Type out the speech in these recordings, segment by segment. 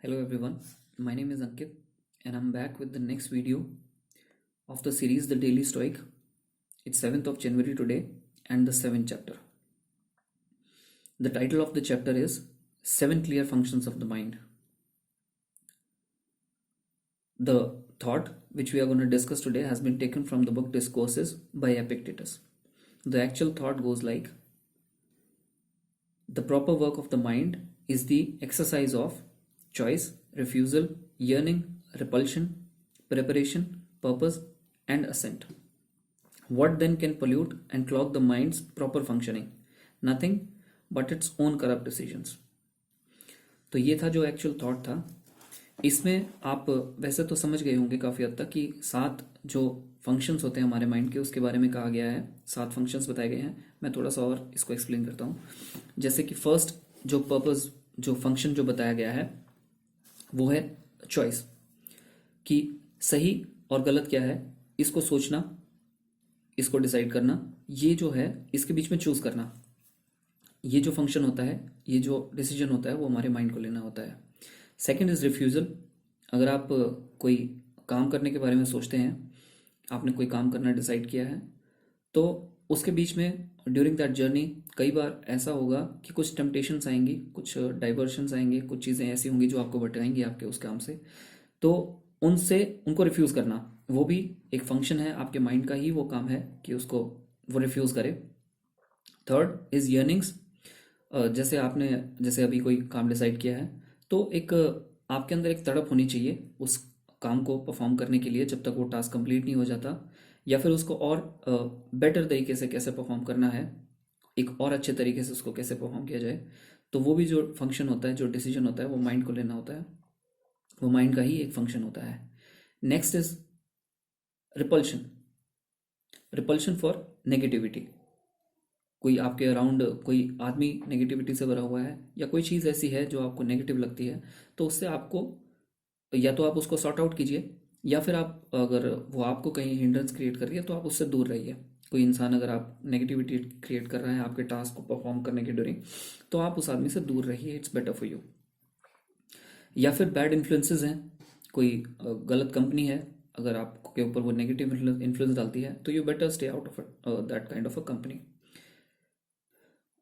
Hello everyone, my name is Ankit and I'm back with the next video of the series The Daily Stoic. It's 7th of January today and the 7th chapter. The title of the chapter is 7 Clear Functions of the Mind. The thought which we are going to discuss today has been taken from the book Discourses by Epictetus. The actual thought goes like: the proper work of the mind is the exercise of choice, refusal, yearning, repulsion, preparation, purpose, and assent. What then can pollute and clog the mind's proper functioning? Nothing but its own corrupt decisions. तो ये था जो actual thought था. इसमें आप वैसे तो समझ गए होंगे काफ़ी हद तक कि 7 जो फंक्शंस होते हैं हमारे माइंड के उसके बारे में कहा गया है. 7 फंक्शंस बताए गए हैं. मैं थोड़ा सा और इसको एक्सप्लेन करता हूँ. जैसे कि फर्स्ट जो पर्पस जो फंक्शन जो बताया गया है वो है चॉइस, कि सही और गलत क्या है इसको सोचना, इसको डिसाइड करना, ये जो है इसके बीच में चूज करना. ये जो फंक्शन होता है, ये जो डिसीजन होता है वो हमारे माइंड को लेना होता है. Second is refusal. अगर आप कोई काम करने के बारे में सोचते हैं, आपने कोई काम करना डिसाइड किया है, तो उसके बीच में ड्यूरिंग दैट जर्नी कई बार ऐसा होगा कि कुछ टेम्पटेशंस आएंगी, कुछ डाइवर्शंस आएंगे, कुछ चीज़ें ऐसी होंगी जो आपको भटकाएंगी आपके उस काम से. तो उनको रिफ्यूज़ करना वो भी एक फंक्शन है आपके माइंड का ही. वो काम है कि उसको वो रिफ्यूज़ करे. Third is yearnings. जैसे अभी कोई काम डिसाइड किया है तो एक आपके अंदर एक तड़प होनी चाहिए उस काम को परफॉर्म करने के लिए जब तक वो टास्क कंप्लीट नहीं हो जाता, या फिर उसको और बेटर तरीके से कैसे परफॉर्म करना है, एक और अच्छे तरीके से उसको कैसे परफॉर्म किया जाए. तो वो भी जो फंक्शन होता है, जो डिसीजन होता है, वो माइंड को लेना होता है. वो माइंड का ही एक फंक्शन होता है. Next is repulsion. Repulsion for negativity. कोई आपके अराउंड कोई आदमी नेगेटिविटी से भरा हुआ है या कोई चीज़ ऐसी है जो आपको नेगेटिव लगती है, तो उससे आपको या तो आप उसको सॉर्ट आउट कीजिए, या फिर आप अगर वो आपको कहीं हिंड्रेंस क्रिएट कर रही है तो आप उससे दूर रहिए. कोई इंसान अगर आप नेगेटिविटी क्रिएट कर रहा है आपके टास्क को परफॉर्म करने के ड्यूरिंग, तो आप उस आदमी से दूर रहिए. It's better for you. या फिर बैड इन्फ्लुएंसेस हैं. कोई गलत कंपनी है, अगर आपके ऊपर वो नेगेटिव इन्फ्लुएंस डालती है तो you better stay out of that kind of a company.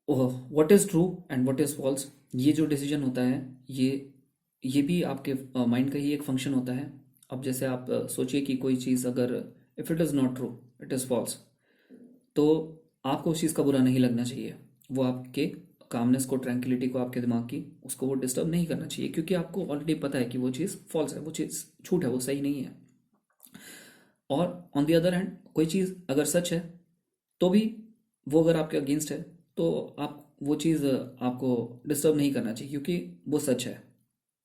What is true and what is false, ये जो डिसीजन होता है ये भी आपके माइंड का ही एक फंक्शन होता है. अब जैसे आप सोचिए कि कोई चीज़ अगर if it is not true, it is false, तो आपको उस चीज़ का बुरा नहीं लगना चाहिए. वो आपके कामनेस को, ट्रैंक्विलिटी को, आपके दिमाग की उसको वो डिस्टर्ब नहीं करना चाहिए, क्योंकि आपको ऑलरेडी पता है कि वो चीज़ फॉल्स है, वो चीज़ झूठ है, वो सही नहीं है. और ऑन द अदर हैंड कोई चीज़ अगर सच है तो भी वो अगर आपके अगेंस्ट है तो आप वो चीज़ आपको डिस्टर्ब नहीं करना चाहिए, क्योंकि वो सच है,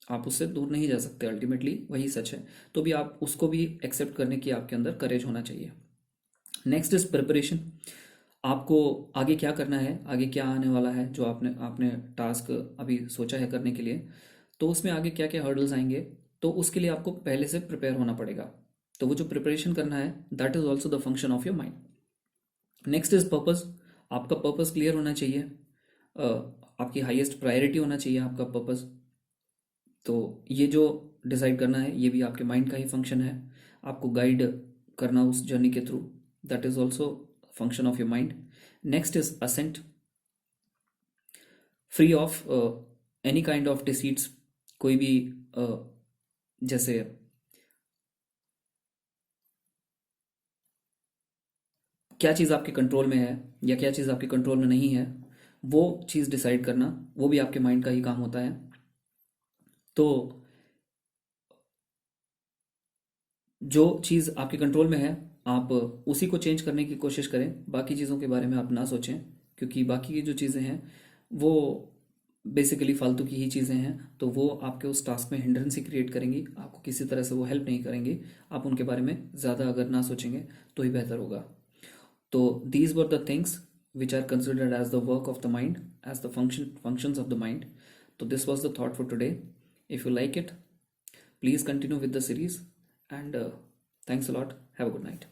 आप उससे दूर नहीं जा सकते. अल्टीमेटली वही सच है, तो भी आप उसको भी एक्सेप्ट करने की आपके अंदर करेज होना चाहिए. Next is preparation. आपको आगे क्या करना है, आगे क्या आने वाला है, जो आपने टास्क अभी सोचा है करने के लिए, तो उसमें आगे क्या क्या हर्डल्स आएंगे, तो उसके लिए आपको पहले से प्रिपेयर होना पड़ेगा. तो वो जो प्रिपरेशन करना है, that is also the function of your mind. Next is purpose. आपका पर्पस क्लियर होना चाहिए. आपकी हाईएस्ट प्रायोरिटी होना चाहिए आपका पर्पस. तो ये जो डिसाइड करना है ये भी आपके माइंड का ही फंक्शन है. आपको गाइड करना उस जर्नी के through, that is also function of your mind. Next is ascent. Free of any kind of deceits. कोई भी जैसे क्या चीज़ आपके कंट्रोल में है या क्या चीज़ आपके कंट्रोल में नहीं है, वो चीज़ डिसाइड करना वो भी आपके माइंड का ही काम होता है. तो जो चीज़ आपके कंट्रोल में है आप उसी को चेंज करने की कोशिश करें. बाकी चीज़ों के बारे में आप ना सोचें, क्योंकि बाकी की जो चीज़ें हैं वो बेसिकली फालतू की ही चीज़ें हैं. तो वो आपके उस टास्क में हिंड्रेंस ही क्रिएट करेंगी, आपको किसी तरह से वो हेल्प नहीं करेंगी. आप उनके बारे में ज़्यादा अगर ना सोचेंगे तो ही बेहतर होगा. तो these were the things which are considered as the work of the mind, as the functions of the mind. So this was the thought for today. If you like it, please continue with the series, and thanks a lot. Have a good night.